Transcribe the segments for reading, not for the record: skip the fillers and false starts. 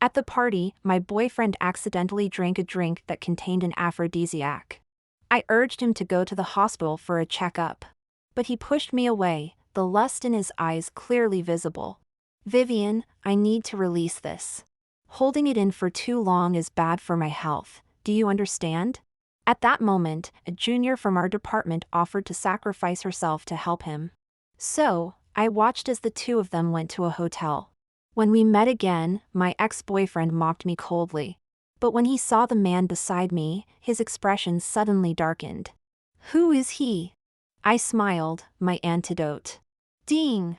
At the party, my boyfriend accidentally drank a drink that contained an aphrodisiac. I urged him to go to the hospital for a checkup. But he pushed me away, the lust in his eyes clearly visible. Vivienne, I need to release this. Holding it in for too long is bad for my health, do you understand? At that moment, a junior from our department offered to sacrifice herself to help him. So, I watched as the two of them went to a hotel. When we met again, my ex-boyfriend mocked me coldly. But when he saw the man beside me, his expression suddenly darkened. Who is he? I smiled, my antidote. Ding!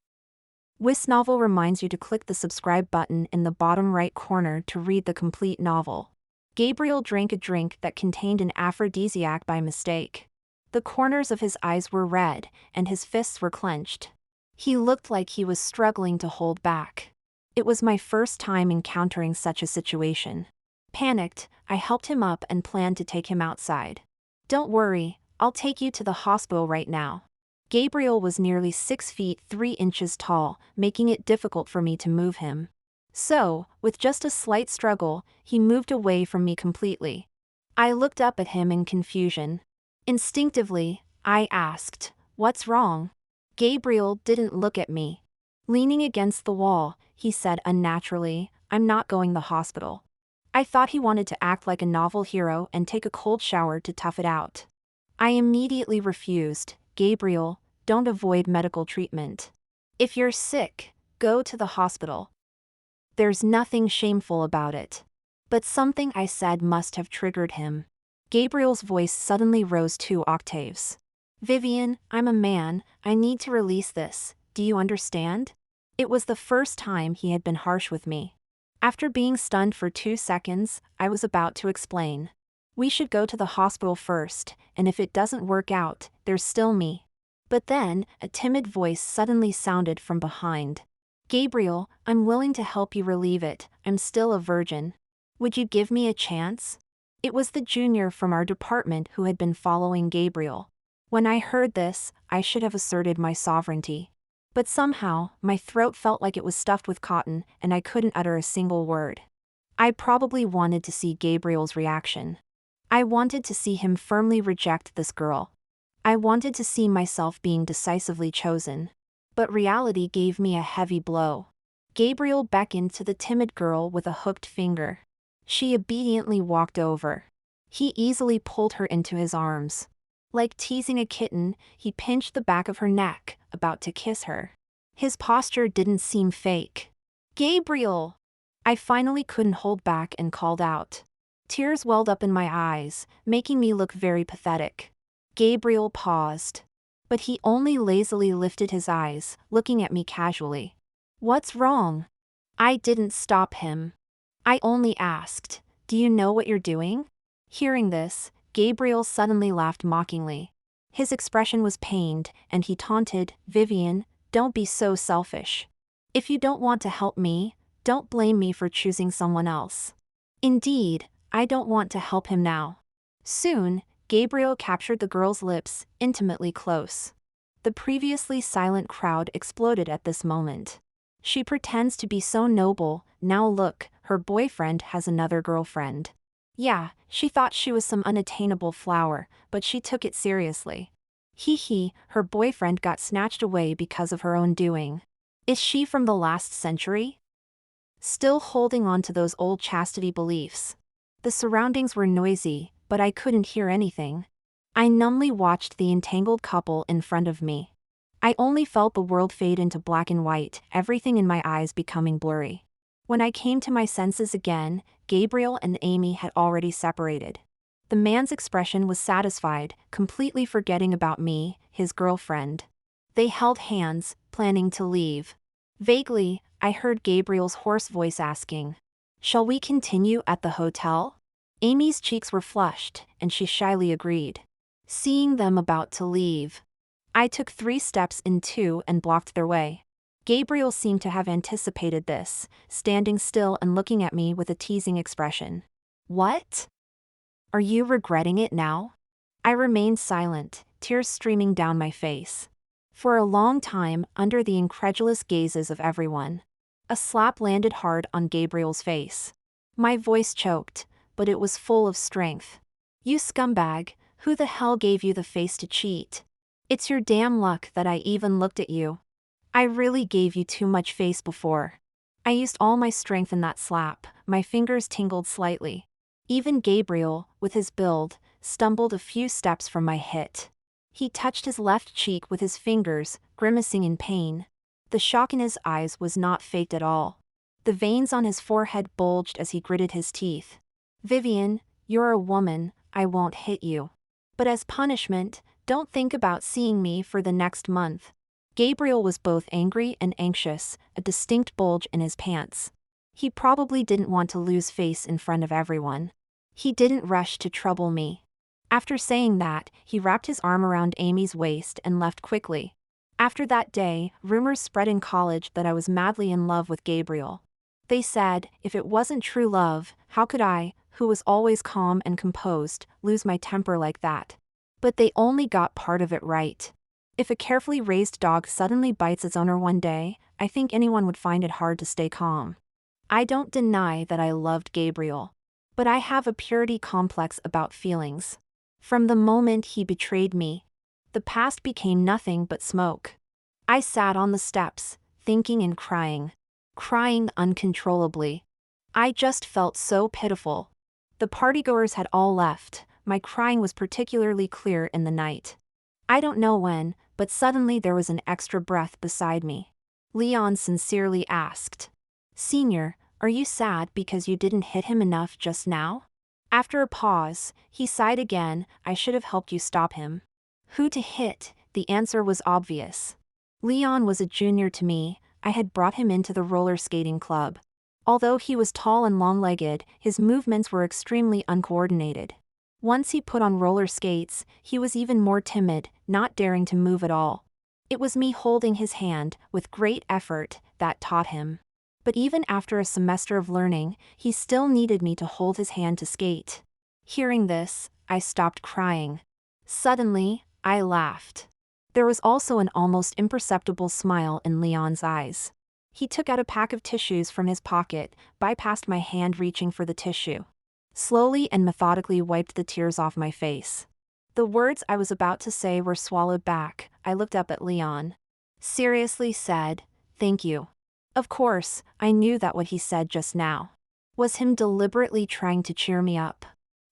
This novel reminds you to click the subscribe button in the bottom right corner to read the complete novel. Gabriel drank a drink that contained an aphrodisiac by mistake. The corners of his eyes were red, and his fists were clenched. He looked like he was struggling to hold back. It was my first time encountering such a situation. Panicked, I helped him up and planned to take him outside. Don't worry, I'll take you to the hospital right now. Gabriel was nearly 6 feet 3 inches tall, making it difficult for me to move him. So, with just a slight struggle, he moved away from me completely. I looked up at him in confusion. Instinctively, I asked, "What's wrong?" Gabriel didn't look at me. Leaning against the wall, he said unnaturally, "I'm not going to the hospital." I thought he wanted to act like a novel hero and take a cold shower to tough it out. I immediately refused. Gabriel, don't avoid medical treatment. If you're sick, go to the hospital. There's nothing shameful about it. But something I said must have triggered him. Gabriel's voice suddenly rose 2 octaves. Vivienne, I'm a man, I need to release this, do you understand? It was the first time he had been harsh with me. After being stunned for 2 seconds, I was about to explain. We should go to the hospital first, and if it doesn't work out, there's still me. But then, a timid voice suddenly sounded from behind. Gabriel, I'm willing to help you relieve it, I'm still a virgin. Would you give me a chance? It was the junior from our department who had been following Gabriel. When I heard this, I should have asserted my sovereignty. But somehow, my throat felt like it was stuffed with cotton, and I couldn't utter a single word. I probably wanted to see Gabriel's reaction. I wanted to see him firmly reject this girl. I wanted to see myself being decisively chosen. But reality gave me a heavy blow. Gabriel beckoned to the timid girl with a hooked finger. She obediently walked over. He easily pulled her into his arms. Like teasing a kitten, he pinched the back of her neck, about to kiss her. His posture didn't seem fake. Gabriel! I finally couldn't hold back and called out. Tears welled up in my eyes, making me look very pathetic. Gabriel paused. But he only lazily lifted his eyes, looking at me casually. What's wrong? I didn't stop him. I only asked, do you know what you're doing? Hearing this, Gabriel suddenly laughed mockingly. His expression was pained, and he taunted, Vivienne, don't be so selfish. If you don't want to help me, don't blame me for choosing someone else. Indeed, I don't want to help him now. Soon, Gabriel captured the girl's lips, intimately close. The previously silent crowd exploded at this moment. She pretends to be so noble, now look, her boyfriend has another girlfriend. Yeah, she thought she was some unattainable flower, but she took it seriously. Hee, her boyfriend got snatched away because of her own doing. Is she from the last century? Still holding on to those old chastity beliefs. The surroundings were noisy, but I couldn't hear anything. I numbly watched the entangled couple in front of me. I only felt the world fade into black and white, everything in my eyes becoming blurry. When I came to my senses again, Gabriel and Amy had already separated. The man's expression was satisfied, completely forgetting about me, his girlfriend. They held hands, planning to leave. Vaguely, I heard Gabriel's hoarse voice asking, "Shall we continue at the hotel?" Amy's cheeks were flushed, and she shyly agreed. Seeing them about to leave, I took 3 steps in 2 and blocked their way. Gabriel seemed to have anticipated this, standing still and looking at me with a teasing expression. What? Are you regretting it now? I remained silent, tears streaming down my face. For a long time, under the incredulous gazes of everyone, A slap landed hard on Gabriel's face. My voice choked, but it was full of strength. You scumbag, who the hell gave you the face to cheat? It's your damn luck that I even looked at you. I really gave you too much face before. I used all my strength in that slap, my fingers tingled slightly. Even Gabriel, with his build, stumbled a few steps from my hit. He touched his left cheek with his fingers, grimacing in pain. The shock in his eyes was not faked at all. The veins on his forehead bulged as he gritted his teeth. Vivienne, you're a woman, I won't hit you. But as punishment, don't think about seeing me for the next month. Gabriel was both angry and anxious, a distinct bulge in his pants. He probably didn't want to lose face in front of everyone. He didn't rush to trouble me. After saying that, he wrapped his arm around Amy's waist and left quickly. After that day, rumors spread in college that I was madly in love with Gabriel. They said, if it wasn't true love, how could I, who was always calm and composed, lose my temper like that? But they only got part of it right. If a carefully raised dog suddenly bites its owner one day, I think anyone would find it hard to stay calm. I don't deny that I loved Gabriel. But I have a purity complex about feelings. From the moment he betrayed me, the past became nothing but smoke. I sat on the steps, thinking and crying uncontrollably. I just felt so pitiful. The partygoers had all left, my crying was particularly clear in the night. I don't know when, but suddenly there was an extra breath beside me. Leon sincerely asked, "Senior, are you sad because you didn't hit him enough just now?" After a pause, he sighed again, "I should have helped you stop him." Who to hit? The answer was obvious. Leon was a junior to me, I had brought him into the roller skating club. Although he was tall and long-legged, his movements were extremely uncoordinated. Once he put on roller skates, he was even more timid, not daring to move at all. It was me holding his hand, with great effort, that taught him. But even after a semester of learning, he still needed me to hold his hand to skate. Hearing this, I stopped crying. Suddenly, I laughed. There was also an almost imperceptible smile in Leon's eyes. He took out a pack of tissues from his pocket, bypassed my hand reaching for the tissue. Slowly and methodically wiped the tears off my face. The words I was about to say were swallowed back. I looked up at Leon. Seriously said, "Thank you." Of course, I knew that what he said just now was him deliberately trying to cheer me up.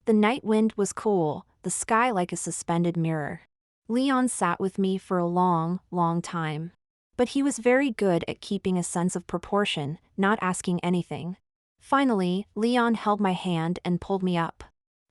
The night wind was cool, the sky like a suspended mirror. Leon sat with me for a long, long time. But he was very good at keeping a sense of proportion, not asking anything. Finally, Leon held my hand and pulled me up.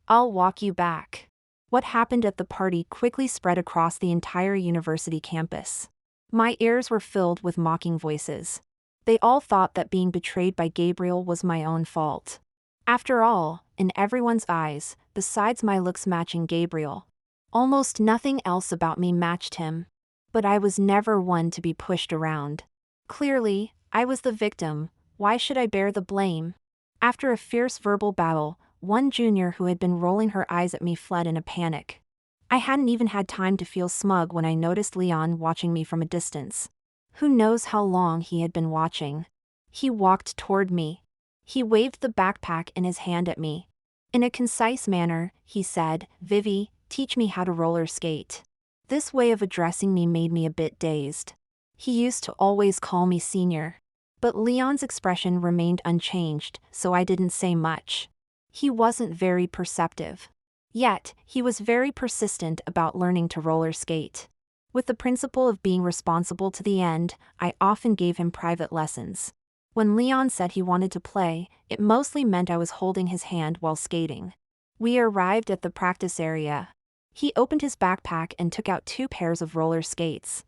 "I'll walk you back." What happened at the party quickly spread across the entire university campus. My ears were filled with mocking voices. They all thought that being betrayed by Gabriel was my own fault. After all, in everyone's eyes, besides my looks matching Gabriel, almost nothing else about me matched him. But I was never one to be pushed around. Clearly, I was the victim. Why should I bear the blame? After a fierce verbal battle, one junior who had been rolling her eyes at me fled in a panic. I hadn't even had time to feel smug when I noticed Leon watching me from a distance. Who knows how long he had been watching? He walked toward me. He waved the backpack in his hand at me. In a concise manner, he said, "Vivi, teach me how to roller skate." This way of addressing me made me a bit dazed. He used to always call me senior. But Leon's expression remained unchanged, so I didn't say much. He wasn't very perceptive. Yet, he was very persistent about learning to roller skate. With the principle of being responsible to the end, I often gave him private lessons. When Leon said he wanted to play, it mostly meant I was holding his hand while skating. We arrived at the practice area. He opened his backpack and took out 2 pairs of roller skates.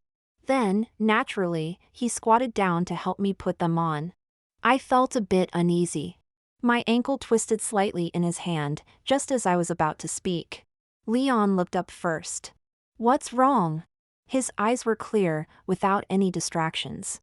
Then, naturally, he squatted down to help me put them on. I felt a bit uneasy. My ankle twisted slightly in his hand, just as I was about to speak. Leon looked up first. "What's wrong?" His eyes were clear, without any distractions.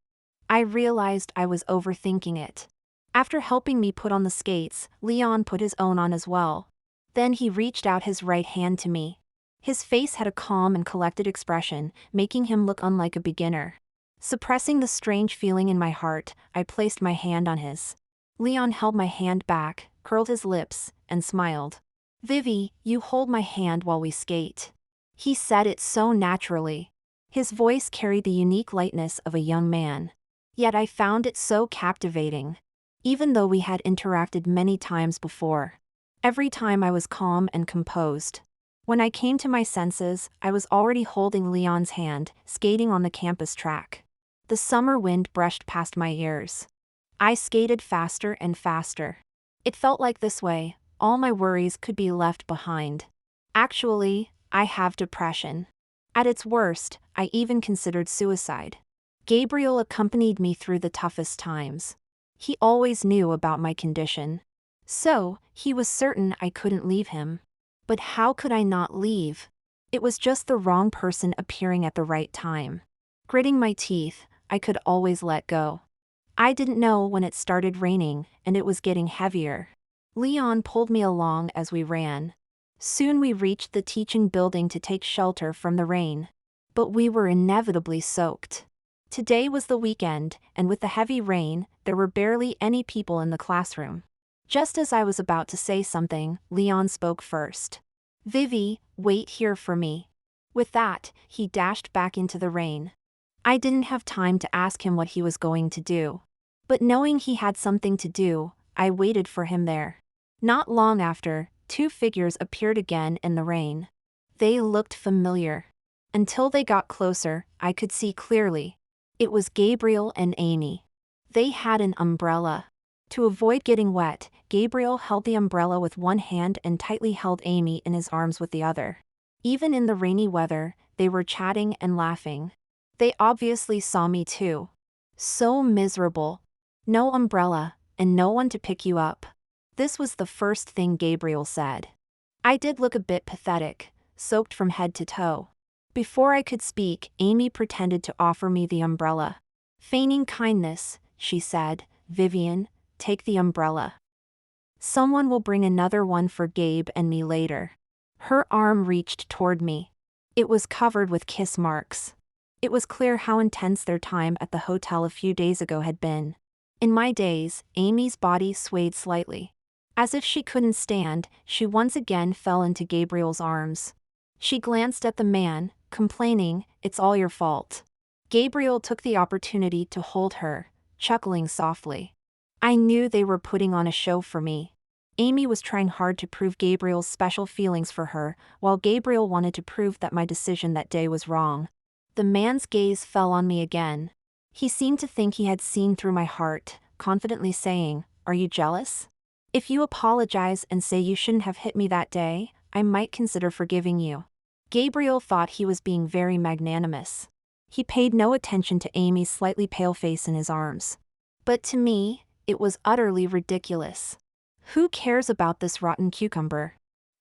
I realized I was overthinking it. After helping me put on the skates, Leon put his own on as well. Then he reached out his right hand to me. His face had a calm and collected expression, making him look unlike a beginner. Suppressing the strange feeling in my heart, I placed my hand on his. Leon held my hand back, curled his lips, and smiled. "Vivi, you hold my hand while we skate." He said it so naturally. His voice carried the unique lightness of a young man. Yet I found it so captivating. Even though we had interacted many times before. Every time I was calm and composed. When I came to my senses, I was already holding Leon's hand, skating on the campus track. The summer wind brushed past my ears. I skated faster and faster. It felt like this way, all my worries could be left behind. Actually, I have depression. At its worst, I even considered suicide. Gabriel accompanied me through the toughest times. He always knew about my condition. So, he was certain I couldn't leave him. But how could I not leave? It was just the wrong person appearing at the right time. Gritting my teeth, I could always let go. I didn't know when it started raining, and it was getting heavier. Leon pulled me along as we ran. Soon we reached the teaching building to take shelter from the rain. But we were inevitably soaked. Today was the weekend, and with the heavy rain, there were barely any people in the classroom. Just as I was about to say something, Leon spoke first. "Vivi, wait here for me." With that, he dashed back into the rain. I didn't have time to ask him what he was going to do. But knowing he had something to do, I waited for him there. Not long after, two figures appeared again in the rain. They looked familiar. Until they got closer, I could see clearly. It was Gabriel and Amy. They had an umbrella. To avoid getting wet, Gabriel held the umbrella with one hand and tightly held Amy in his arms with the other. Even in the rainy weather, they were chatting and laughing. They obviously saw me too. So miserable. No umbrella, and no one to pick you up. This was the first thing Gabriel said. I did look a bit pathetic, soaked from head to toe. Before I could speak, Amy pretended to offer me the umbrella. Feigning kindness, she said, "Vivienne, take the umbrella. Someone will bring another one for Gabe and me later." Her arm reached toward me. It was covered with kiss marks. It was clear how intense their time at the hotel a few days ago had been. In my days, Amy's body swayed slightly. As if she couldn't stand, she once again fell into Gabriel's arms. She glanced at the man, complaining, "It's all your fault." Gabriel took the opportunity to hold her, chuckling softly. I knew they were putting on a show for me. Amy was trying hard to prove Gabriel's special feelings for her, while Gabriel wanted to prove that my decision that day was wrong. The man's gaze fell on me again. He seemed to think he had seen through my heart, confidently saying, "Are you jealous? If you apologize and say you shouldn't have hit me that day, I might consider forgiving you." Gabriel thought he was being very magnanimous. He paid no attention to Amy's slightly pale face in his arms. But to me, it was utterly ridiculous. Who cares about this rotten cucumber?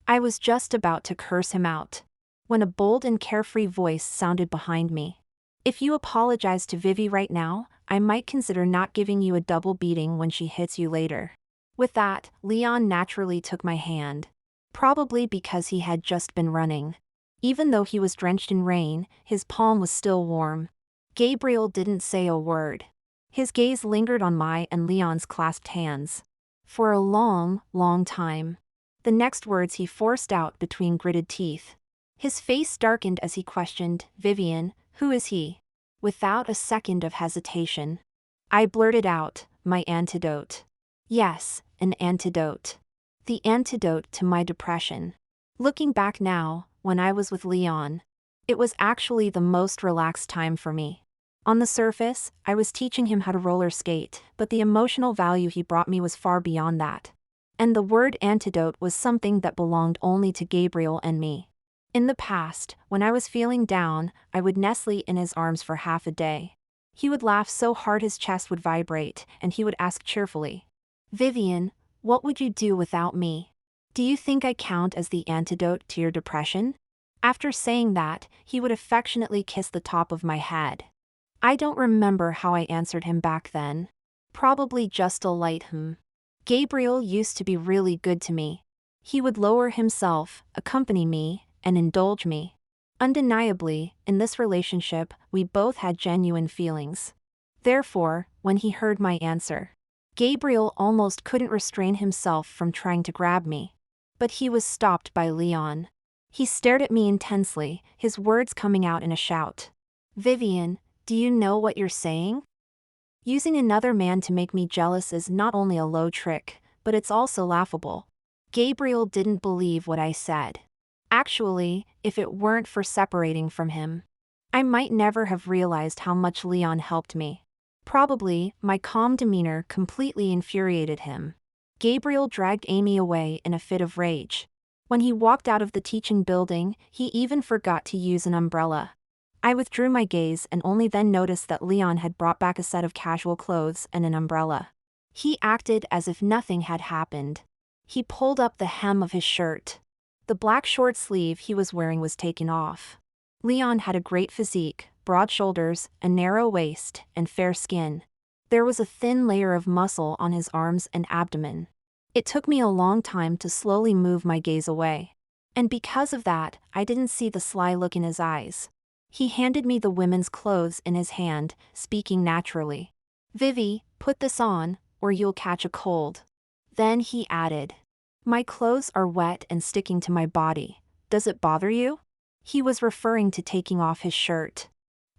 I was just about to curse him out, when a bold and carefree voice sounded behind me. "If you apologize to Vivi right now, I might consider not giving you a double beating when she hits you later." With that, Leon naturally took my hand. Probably because he had just been running. Even though he was drenched in rain, his palm was still warm. Gabriel didn't say a word. His gaze lingered on my and Leon's clasped hands. For a long, long time. The next words he forced out between gritted teeth. His face darkened as he questioned, "Vivienne, who is he?" Without a second of hesitation. I blurted out, "My antidote." Yes, an antidote. The antidote to my depression. Looking back now, when I was with Leon, it was actually the most relaxed time for me. On the surface, I was teaching him how to roller skate, but the emotional value he brought me was far beyond that. And the word antidote was something that belonged only to Gabriel and me. In the past, when I was feeling down, I would nestle in his arms for half a day. He would laugh so hard his chest would vibrate, and he would ask cheerfully, "Vivienne, what would you do without me? Do you think I count as the antidote to your depression?" After saying that, he would affectionately kiss the top of my head. I don't remember how I answered him back then. Probably just a light Gabriel used to be really good to me. He would lower himself, accompany me, and indulge me. Undeniably, in this relationship, we both had genuine feelings. Therefore, when he heard my answer, Gabriel almost couldn't restrain himself from trying to grab me. But he was stopped by Leon. He stared at me intensely, his words coming out in a shout. "Vivienne, do you know what you're saying? Using another man to make me jealous is not only a low trick, but it's also laughable." Gabriel didn't believe what I said. Actually, if it weren't for separating from him, I might never have realized how much Leon helped me. Probably, my calm demeanor completely infuriated him. Gabriel dragged Amy away in a fit of rage. When he walked out of the teaching building, he even forgot to use an umbrella. I withdrew my gaze and only then noticed that Leon had brought back a set of casual clothes and an umbrella. He acted as if nothing had happened. He pulled up the hem of his shirt. The black short sleeve he was wearing was taken off. Leon had a great physique, broad shoulders, a narrow waist, and fair skin. There was a thin layer of muscle on his arms and abdomen. It took me a long time to slowly move my gaze away. And because of that, I didn't see the sly look in his eyes. He handed me the women's clothes in his hand, speaking naturally. "Vivi, put this on, or you'll catch a cold." Then he added, "My clothes are wet and sticking to my body. Does it bother you?" He was referring to taking off his shirt.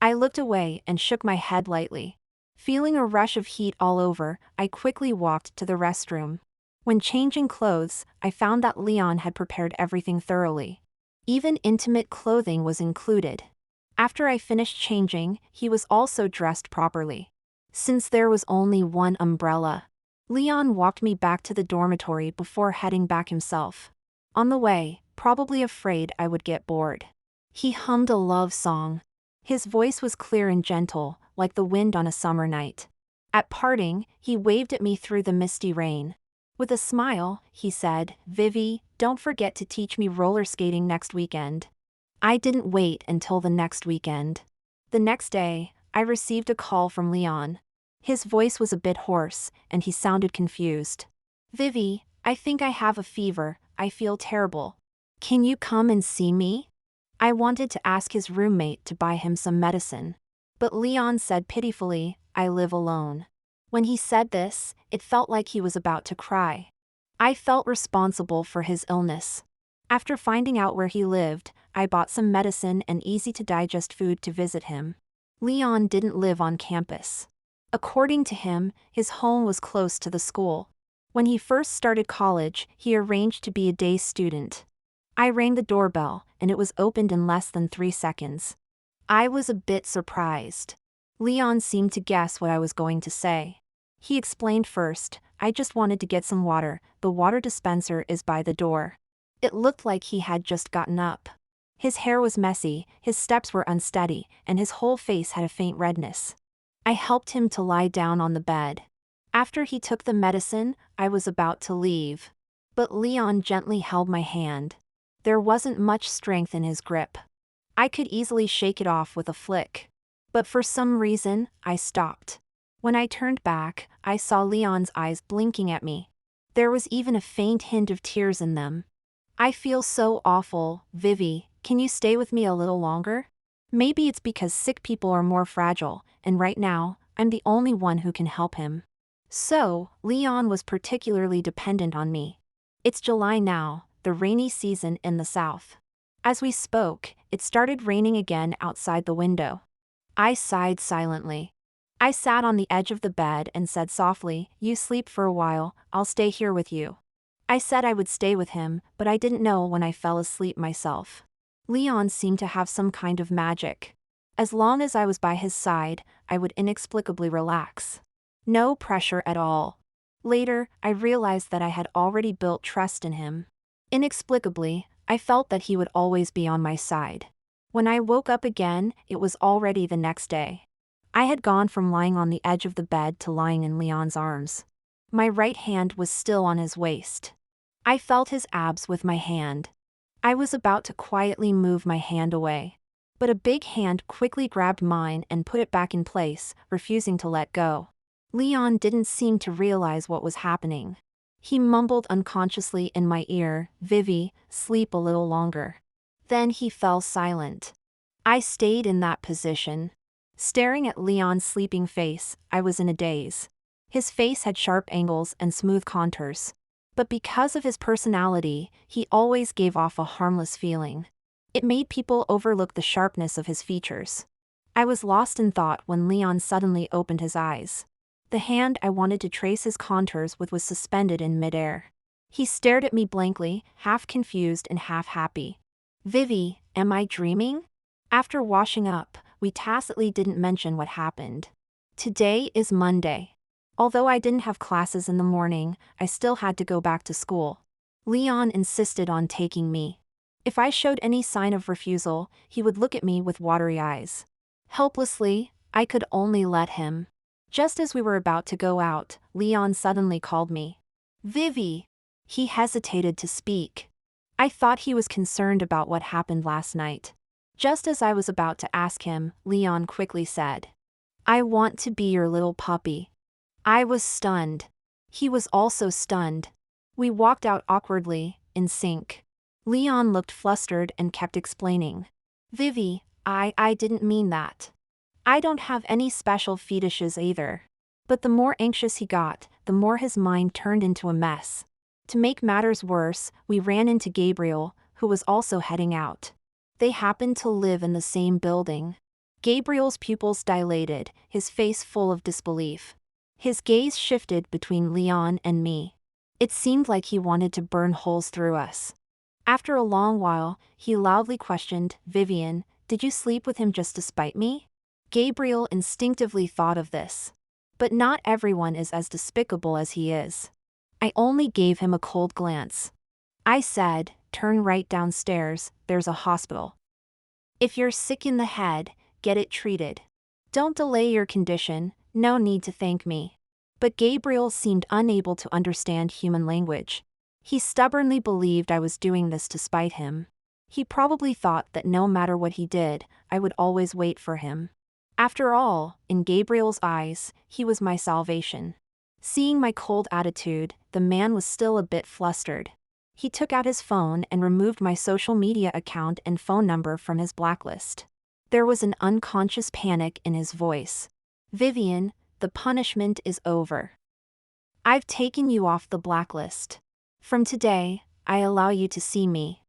I looked away and shook my head lightly. Feeling a rush of heat all over, I quickly walked to the restroom. When changing clothes, I found that Leon had prepared everything thoroughly. Even intimate clothing was included. After I finished changing, he was also dressed properly. Since there was only one umbrella, Leon walked me back to the dormitory before heading back himself. On the way, probably afraid I would get bored, he hummed a love song. His voice was clear and gentle, like the wind on a summer night. At parting, he waved at me through the misty rain. With a smile, he said, "Vivi, don't forget to teach me roller skating next weekend." I didn't wait until the next weekend. The next day, I received a call from Leon. His voice was a bit hoarse, and he sounded confused. "Vivi, I think I have a fever. I feel terrible. Can you come and see me?" I wanted to ask his roommate to buy him some medicine. But Leon said pitifully, "I live alone." When he said this, it felt like he was about to cry. I felt responsible for his illness. After finding out where he lived, I bought some medicine and easy-to-digest food to visit him. Leon didn't live on campus. According to him, his home was close to the school. When he first started college, he arranged to be a day student. I rang the doorbell, and it was opened in less than 3 seconds. I was a bit surprised. Leon seemed to guess what I was going to say. He explained first, "I just wanted to get some water. The water dispenser is by the door." It looked like he had just gotten up. His hair was messy, his steps were unsteady, and his whole face had a faint redness. I helped him to lie down on the bed. After he took the medicine, I was about to leave. But Leon gently held my hand. There wasn't much strength in his grip. I could easily shake it off with a flick. But for some reason, I stopped. When I turned back, I saw Leon's eyes blinking at me. There was even a faint hint of tears in them. "I feel so awful, Vivi, can you stay with me a little longer? Maybe it's because sick people are more fragile, and right now, I'm the only one who can help him." So, Leon was particularly dependent on me. It's July now, the rainy season in the south. As we spoke, it started raining again outside the window. I sighed silently. I sat on the edge of the bed and said softly, "You sleep for a while, I'll stay here with you." I said I would stay with him, but I didn't know when I fell asleep myself. Leon seemed to have some kind of magic. As long as I was by his side, I would inexplicably relax. No pressure at all. Later, I realized that I had already built trust in him. Inexplicably, I felt that he would always be on my side. When I woke up again, it was already the next day. I had gone from lying on the edge of the bed to lying in Leon's arms. My right hand was still on his waist. I felt his abs with my hand. I was about to quietly move my hand away. But a big hand quickly grabbed mine and put it back in place, refusing to let go. Leon didn't seem to realize what was happening. He mumbled unconsciously in my ear, "Vivi, sleep a little longer." Then he fell silent. I stayed in that position. Staring at Leon's sleeping face, I was in a daze. His face had sharp angles and smooth contours. But because of his personality, he always gave off a harmless feeling. It made people overlook the sharpness of his features. I was lost in thought when Leon suddenly opened his eyes. The hand I wanted to trace his contours with was suspended in midair. He stared at me blankly, half confused and half happy. "Vivi, am I dreaming?" After washing up, we tacitly didn't mention what happened. Today is Monday. Although I didn't have classes in the morning, I still had to go back to school. Leon insisted on taking me. If I showed any sign of refusal, he would look at me with watery eyes. Helplessly, I could only let him. Just as we were about to go out, Leon suddenly called me. "Vivi." He hesitated to speak. I thought he was concerned about what happened last night. Just as I was about to ask him, Leon quickly said, "I want to be your little puppy." I was stunned. He was also stunned. We walked out awkwardly, in sync. Leon looked flustered and kept explaining. "Vivi, I didn't mean that. I don't have any special fetishes either." But the more anxious he got, the more his mind turned into a mess. To make matters worse, we ran into Gabriel, who was also heading out. They happened to live in the same building. Gabriel's pupils dilated, his face full of disbelief. His gaze shifted between Leon and me. It seemed like he wanted to burn holes through us. After a long while, he loudly questioned, "Vivienne, did you sleep with him just to spite me?" Gabriel instinctively thought of this. But not everyone is as despicable as he is. I only gave him a cold glance. I said, "Turn right downstairs, there's a hospital. If you're sick in the head, get it treated. Don't delay your condition, no need to thank me." But Gabriel seemed unable to understand human language. He stubbornly believed I was doing this to spite him. He probably thought that no matter what he did, I would always wait for him. After all, in Gabriel's eyes, he was my salvation. Seeing my cold attitude, the man was still a bit flustered. He took out his phone and removed my social media account and phone number from his blacklist. There was an unconscious panic in his voice. "Vivienne, the punishment is over. I've taken you off the blacklist. From today, I allow you to see me.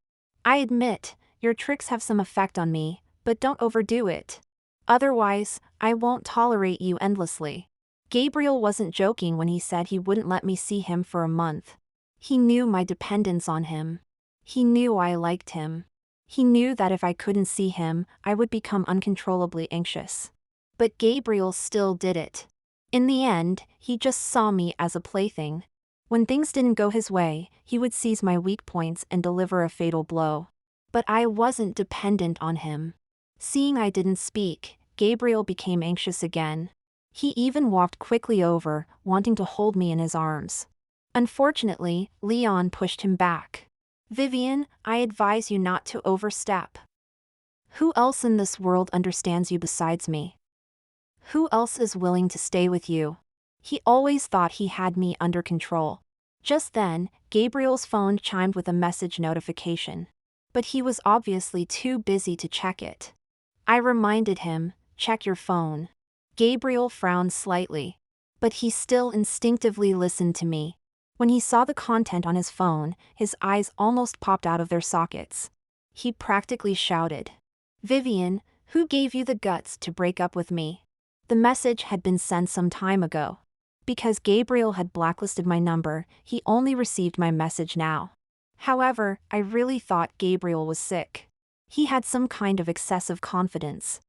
I admit, your tricks have some effect on me, but don't overdo it. Otherwise, I won't tolerate you endlessly." Gabriel wasn't joking when he said he wouldn't let me see him for a month. He knew my dependence on him. He knew I liked him. He knew that if I couldn't see him, I would become uncontrollably anxious. But Gabriel still did it. In the end, he just saw me as a plaything. When things didn't go his way, he would seize my weak points and deliver a fatal blow. But I wasn't dependent on him. Seeing I didn't speak, Gabriel became anxious again. He even walked quickly over, wanting to hold me in his arms. Unfortunately, Leon pushed him back. "Vivienne, I advise you not to overstep. Who else in this world understands you besides me? Who else is willing to stay with you?" He always thought he had me under control. Just then, Gabriel's phone chimed with a message notification. But he was obviously too busy to check it. I reminded him, "Check your phone." Gabriel frowned slightly. But he still instinctively listened to me. When he saw the content on his phone, his eyes almost popped out of their sockets. He practically shouted, "Vivienne, who gave you the guts to break up with me?" The message had been sent some time ago. Because Gabriel had blacklisted my number, he only received my message now. However, I really thought Gabriel was sick. He had some kind of excessive confidence.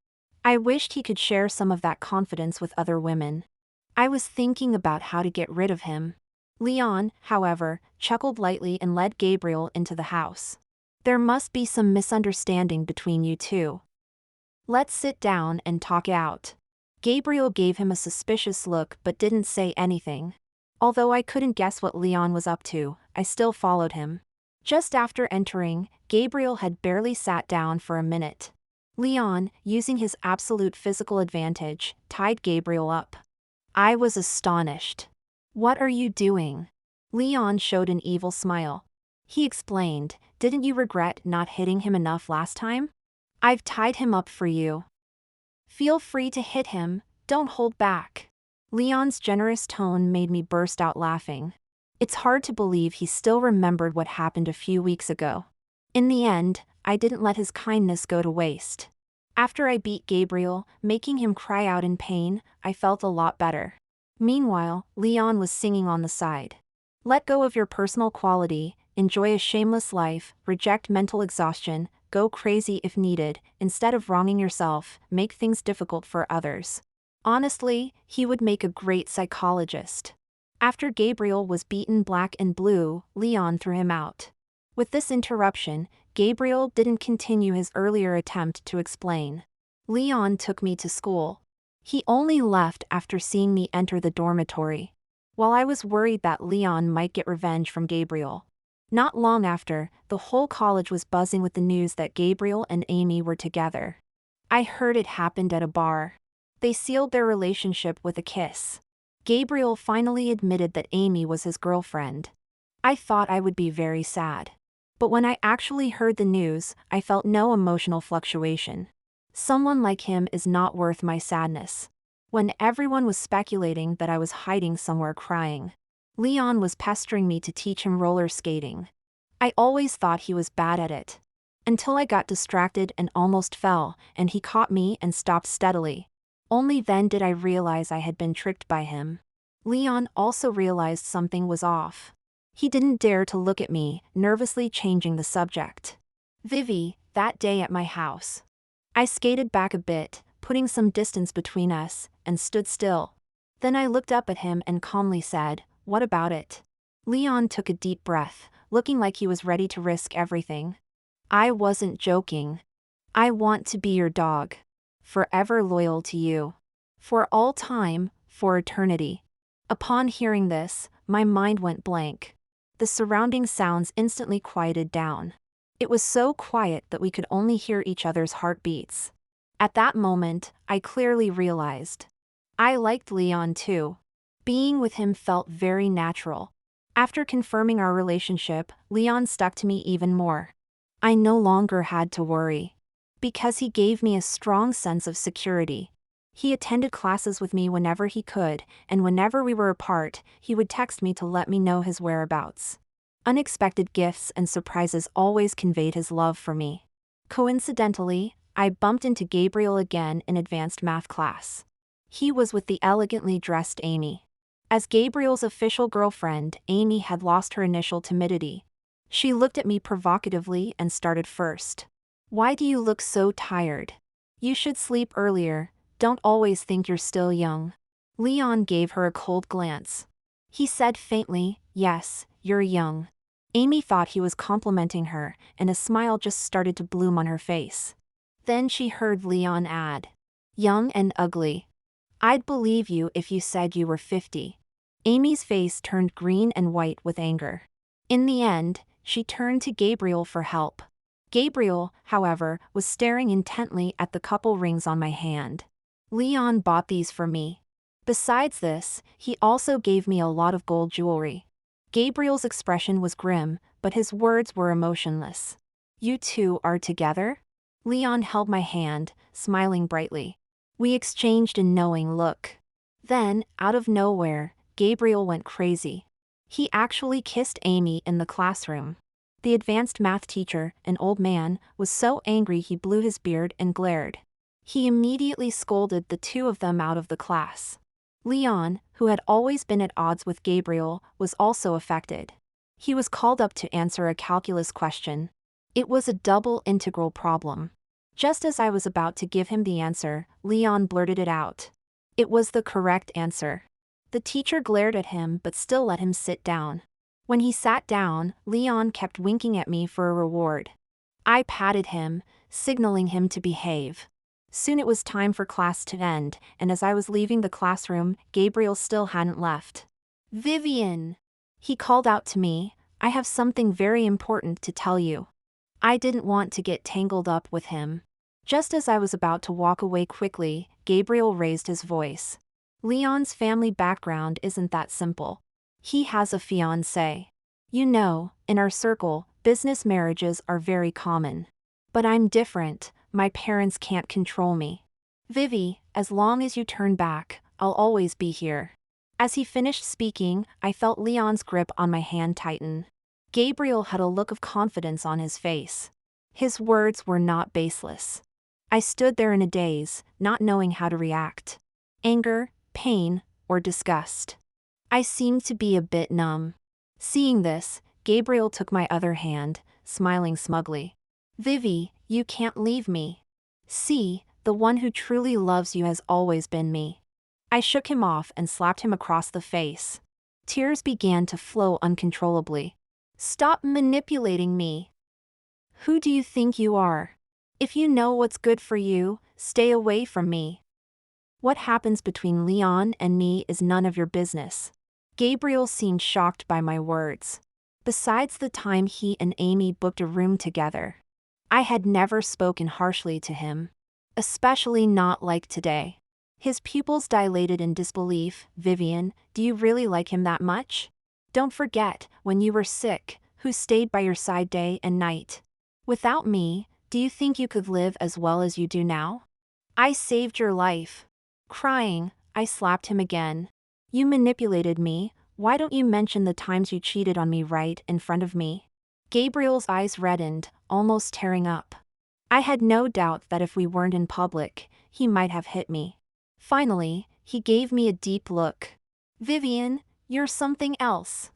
I wished he could share some of that confidence with other women. I was thinking about how to get rid of him. Leon, however, chuckled lightly and led Gabriel into the house. "There must be some misunderstanding between you two. Let's sit down and talk it out." Gabriel gave him a suspicious look but didn't say anything. Although I couldn't guess what Leon was up to, I still followed him. Just after entering, Gabriel had barely sat down for a minute. Leon, using his absolute physical advantage, tied Gabriel up. I was astonished. "What are you doing?" Leon showed an evil smile. He explained, "Didn't you regret not hitting him enough last time?" I've tied him up for you. Feel free to hit him, don't hold back. Leon's generous tone made me burst out laughing. It's hard to believe he still remembered what happened a few weeks ago. In the end, I didn't let his kindness go to waste. After I beat Gabriel, making him cry out in pain, I felt a lot better. Meanwhile, Leon was singing on the side. Let go of your personal quality, enjoy a shameless life, reject mental exhaustion, go crazy if needed, instead of wronging yourself, make things difficult for others. Honestly, he would make a great psychologist. After Gabriel was beaten black and blue, Leon threw him out. With this interruption, Gabriel didn't continue his earlier attempt to explain. Leon took me to school. He only left after seeing me enter the dormitory. While I was worried that Leon might get revenge from Gabriel. Not long after, the whole college was buzzing with the news that Gabriel and Amy were together. I heard it happened at a bar. They sealed their relationship with a kiss. Gabriel finally admitted that Amy was his girlfriend. I thought I would be very sad. But when I actually heard the news, I felt no emotional fluctuation. Someone like him is not worth my sadness. When everyone was speculating that I was hiding somewhere crying, Leon was pestering me to teach him roller skating. I always thought he was bad at it. Until I got distracted and almost fell, and he caught me and stopped steadily. Only then did I realize I had been tricked by him. Leon also realized something was off. He didn't dare to look at me, nervously changing the subject. Vivi, that day at my house. I skated back a bit, putting some distance between us, and stood still. Then I looked up at him and calmly said, "What about it?" Leon took a deep breath, looking like he was ready to risk everything. I wasn't joking. I want to be your dog. Forever loyal to you. For all time, for eternity. Upon hearing this, my mind went blank. The surrounding sounds instantly quieted down. It was so quiet that we could only hear each other's heartbeats. At that moment, I clearly realized. I liked Leon too. Being with him felt very natural. After confirming our relationship, Leon stuck to me even more. I no longer had to worry. Because he gave me a strong sense of security. He attended classes with me whenever he could, and whenever we were apart, he would text me to let me know his whereabouts. Unexpected gifts and surprises always conveyed his love for me. Coincidentally, I bumped into Gabriel again in advanced math class. He was with the elegantly dressed Amy. As Gabriel's official girlfriend, Amy had lost her initial timidity. She looked at me provocatively and started first. "Why do you look so tired? You should sleep earlier, don't always think you're still young." Leon gave her a cold glance. He said faintly, "Yes, you're young." Amy thought he was complimenting her, and a smile just started to bloom on her face. Then she heard Leon add, "Young and ugly. I'd believe you if you said you were 50. Amy's face turned green and white with anger. In the end, she turned to Gabriel for help. Gabriel, however, was staring intently at the couple rings on my hand. Leon bought these for me. Besides this, he also gave me a lot of gold jewelry. Gabriel's expression was grim, but his words were emotionless. "You two are together?" Leon held my hand, smiling brightly. We exchanged a knowing look. Then, out of nowhere, Gabriel went crazy. He actually kissed Amy in the classroom. The advanced math teacher, an old man, was so angry he blew his beard and glared. He immediately scolded the two of them out of the class. Leon, who had always been at odds with Gabriel, was also affected. He was called up to answer a calculus question. It was a double integral problem. Just as I was about to give him the answer, Leon blurted it out. It was the correct answer. The teacher glared at him but still let him sit down. When he sat down, Leon kept winking at me for a reward. I patted him, signaling him to behave. Soon it was time for class to end, and as I was leaving the classroom, Gabriel still hadn't left. "Vivienne!" He called out to me, "I have something very important to tell you." I didn't want to get tangled up with him. Just as I was about to walk away quickly, Gabriel raised his voice. "Leon's family background isn't that simple. He has a fiancée. You know, in our circle, business marriages are very common. But I'm different. my parents can't control me. Vivi, as long as you turn back, I'll always be here. As he finished speaking, I felt Leon's grip on my hand tighten. Gabriel had a look of confidence on his face. His words were not baseless. I stood there in a daze, not knowing how to react. Anger, pain, or disgust. I seemed to be a bit numb. Seeing this, Gabriel took my other hand, smiling smugly. Vivi, you can't leave me. See, the one who truly loves you has always been me. I shook him off and slapped him across the face. Tears began to flow uncontrollably. Stop manipulating me. Who do you think you are? If you know what's good for you, stay away from me. What happens between Leon and me is none of your business. Gabriel seemed shocked by my words. Besides the time he and Amy booked a room together, I had never spoken harshly to him. Especially not like today. His pupils dilated in disbelief. Vivienne, do you really like him that much? Don't forget, when you were sick, who stayed by your side day and night? Without me, do you think you could live as well as you do now? I saved your life. Crying, I slapped him again. You manipulated me, why don't you mention the times you cheated on me right in front of me? Gabriel's eyes reddened, almost tearing up. I had no doubt that if we weren't in public, he might have hit me. Finally, he gave me a deep look. Vivienne, you're something else.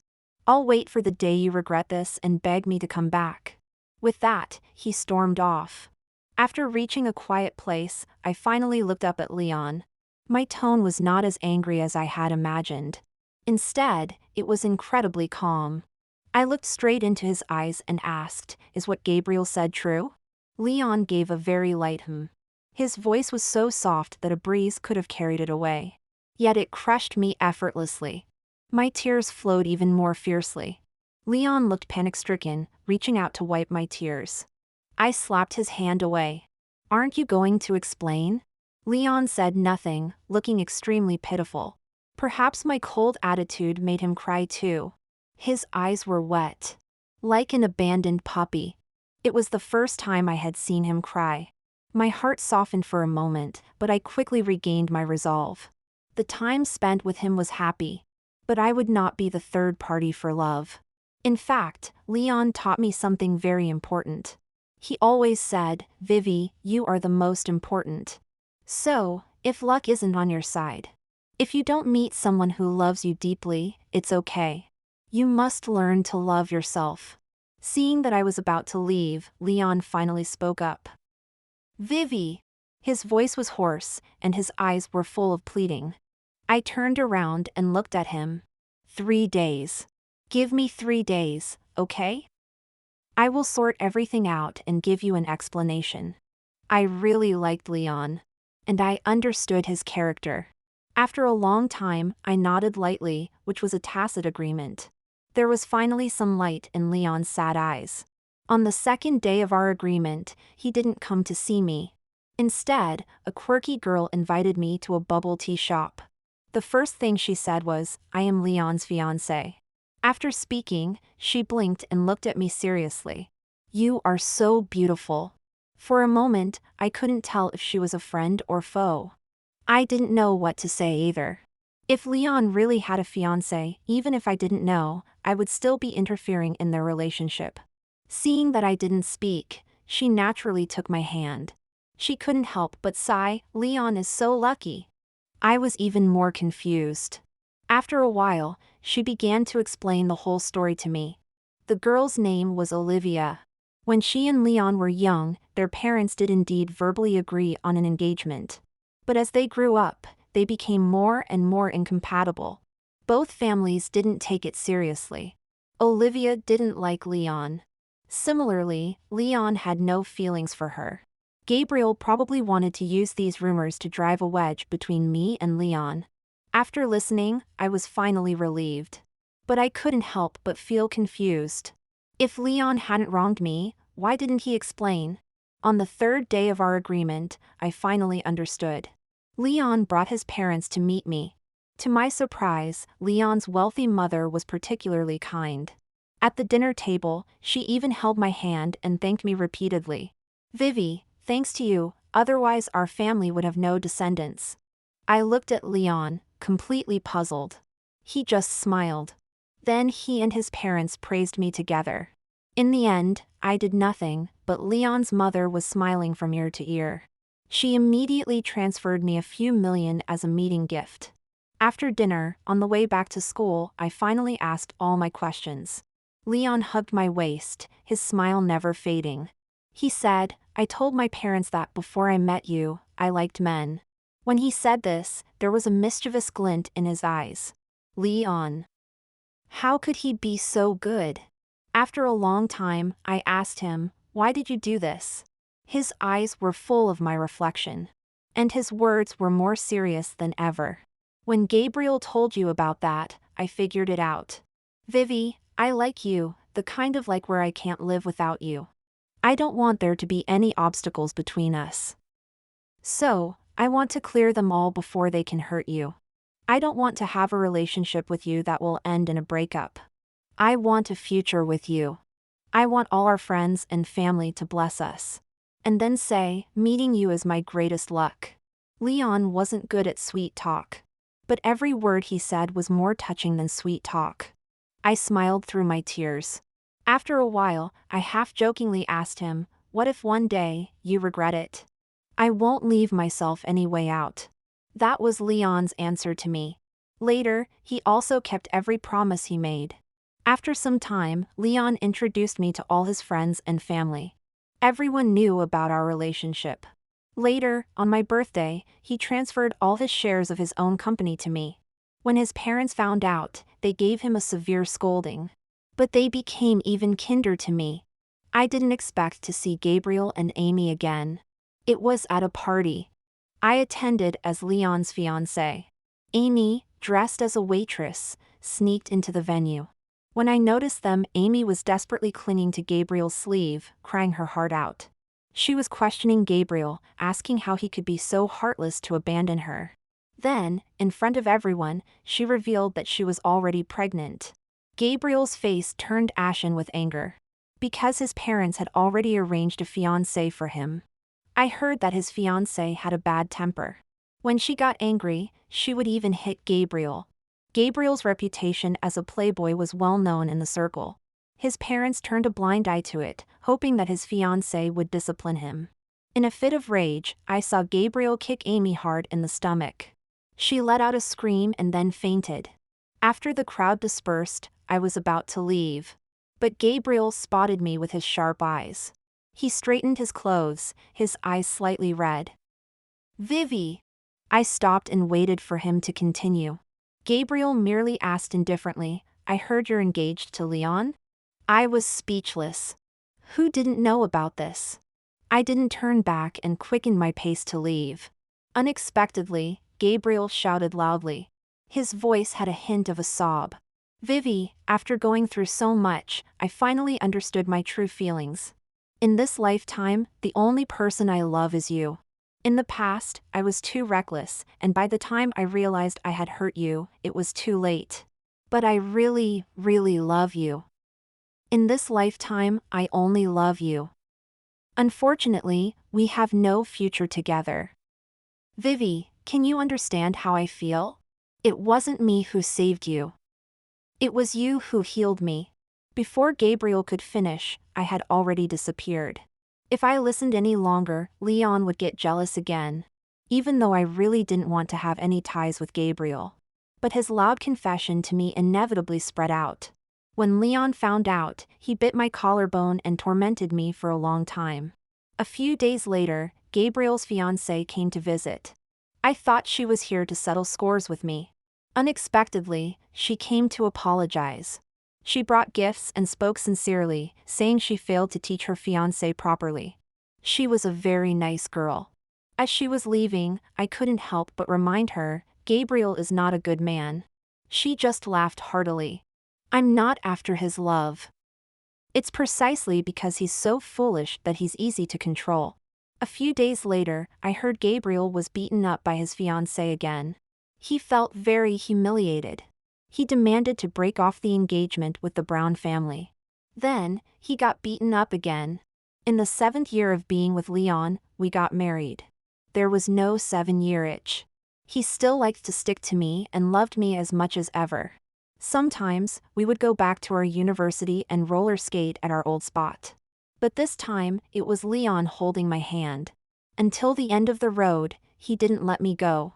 I'll wait for the day you regret this and beg me to come back. With that, he stormed off. After reaching a quiet place, I finally looked up at Leon. My tone was not as angry as I had imagined. Instead, it was incredibly calm. I looked straight into his eyes and asked, "Is what Gabriel said true?" Leon gave a very light hum. His voice was so soft that a breeze could have carried it away. Yet it crushed me effortlessly. My tears flowed even more fiercely. Leon looked panic-stricken, reaching out to wipe my tears. I slapped his hand away. "Aren't you going to explain?" Leon said nothing, looking extremely pitiful. Perhaps my cold attitude made him cry too. His eyes were wet. Like an abandoned puppy. It was the first time I had seen him cry. My heart softened for a moment, but I quickly regained my resolve. The time spent with him was happy. But I would not be the third party for love. In fact, Leon taught me something very important. He always said, "Vivi, you are the most important." So, if luck isn't on your side, if you don't meet someone who loves you deeply, it's okay. You must learn to love yourself. Seeing that I was about to leave, Leon finally spoke up. "Vivi." His voice was hoarse, and his eyes were full of pleading. I turned around and looked at him. 3 days. Give me 3 days, okay? I will sort everything out and give you an explanation. I really liked Leon. And I understood his character. After a long time, I nodded lightly, which was a tacit agreement. There was finally some light in Leon's sad eyes. On the second day of our agreement, he didn't come to see me. Instead, a quirky girl invited me to a bubble tea shop. The first thing she said was, "I am Leon's fiancé." After speaking, she blinked and looked at me seriously. "You are so beautiful." For a moment, I couldn't tell if she was a friend or foe. I didn't know what to say either. If Leon really had a fiancé, even if I didn't know, I would still be interfering in their relationship. Seeing that I didn't speak, she naturally took my hand. She couldn't help but sigh, "Leon is so lucky." I was even more confused. After a while, she began to explain the whole story to me. The girl's name was Olivia. When she and Leon were young, their parents did indeed verbally agree on an engagement. But as they grew up, they became more and more incompatible. Both families didn't take it seriously. Olivia didn't like Leon. Similarly, Leon had no feelings for her. Gabriel probably wanted to use these rumors to drive a wedge between me and Leon. After listening, I was finally relieved. But I couldn't help but feel confused. If Leon hadn't wronged me, why didn't he explain? On the third day of our agreement, I finally understood. Leon brought his parents to meet me. To my surprise, Leon's wealthy mother was particularly kind. At the dinner table, she even held my hand and thanked me repeatedly. "Vivi, Thanks to you, otherwise our family would have no descendants. I looked at Leon, completely puzzled. He just smiled. Then he and his parents praised me together. In the end, I did nothing, but Leon's mother was smiling from ear to ear. She immediately transferred me a few million as a meeting gift. After dinner, on the way back to school, I finally asked all my questions. Leon hugged my waist, his smile never fading. He said, "I told my parents that before I met you, I liked men." When he said this, there was a mischievous glint in his eyes. Leon. How could he be so good? After a long time, I asked him, "Why did you do this?" His eyes were full of my reflection. And his words were more serious than ever. "When Gabriel told you about that, I figured it out. Vivi, I like you, the kind of like where I can't live without you. I don't want there to be any obstacles between us. So, I want to clear them all before they can hurt you. I don't want to have a relationship with you that will end in a breakup. I want a future with you. I want all our friends and family to bless us. And then say, meeting you is my greatest luck." Leon wasn't good at sweet talk. But every word he said was more touching than sweet talk. I smiled through my tears. After a while, I half-jokingly asked him, "What if one day, you regret it?" "I won't leave myself any way out." That was Leon's answer to me. Later, he also kept every promise he made. After some time, Leon introduced me to all his friends and family. Everyone knew about our relationship. Later, on my birthday, he transferred all his shares of his own company to me. When his parents found out, they gave him a severe scolding. But they became even kinder to me. I didn't expect to see Gabriel and Amy again. It was at a party I attended as Leon's fiancée. Amy, dressed as a waitress, sneaked into the venue. When I noticed them, Amy was desperately clinging to Gabriel's sleeve, crying her heart out. She was questioning Gabriel, asking how he could be so heartless to abandon her. Then, in front of everyone, she revealed that she was already pregnant. Gabriel's face turned ashen with anger. Because his parents had already arranged a fiancé for him. I heard that his fiancée had a bad temper. When she got angry, she would even hit Gabriel. Gabriel's reputation as a playboy was well known in the circle. His parents turned a blind eye to it, hoping that his fiancée would discipline him. In a fit of rage, I saw Gabriel kick Amy hard in the stomach. She let out a scream and then fainted. After the crowd dispersed, I was about to leave. But Gabriel spotted me with his sharp eyes. He straightened his clothes, his eyes slightly red. "Vivi." I stopped and waited for him to continue. Gabriel merely asked indifferently, "I heard you're engaged to Leon?" I was speechless. Who didn't know about this? I didn't turn back and quickened my pace to leave. Unexpectedly, Gabriel shouted loudly. His voice had a hint of a sob. "Vivi, after going through so much, I finally understood my true feelings. In this lifetime, the only person I love is you. In the past, I was too reckless, and by the time I realized I had hurt you, it was too late. But I really, really love you. In this lifetime, I only love you. Unfortunately, we have no future together. Vivi, can you understand how I feel? It wasn't me who saved you. It was you who healed me." Before Gabriel could finish, I had already disappeared. If I listened any longer, Leon would get jealous again. Even though I really didn't want to have any ties with Gabriel. But his loud confession to me inevitably spread out. When Leon found out, he bit my collarbone and tormented me for a long time. A few days later, Gabriel's fiancée came to visit. I thought she was here to settle scores with me. Unexpectedly, she came to apologize. She brought gifts and spoke sincerely, saying she failed to teach her fiancé properly. She was a very nice girl. As she was leaving, I couldn't help but remind her, Gabriel is not a good man. She just laughed heartily. I'm not after his love. It's precisely because he's so foolish that he's easy to control. A few days later, I heard Gabriel was beaten up by his fiancée again. He felt very humiliated. He demanded to break off the engagement with the Brown family. Then, he got beaten up again. In the 7th year of being with Leon, we got married. There was no 7-year itch. He still liked to stick to me and loved me as much as ever. Sometimes, we would go back to our university and roller skate at our old spot. But this time, it was Leon holding my hand. Until the end of the road, he didn't let me go.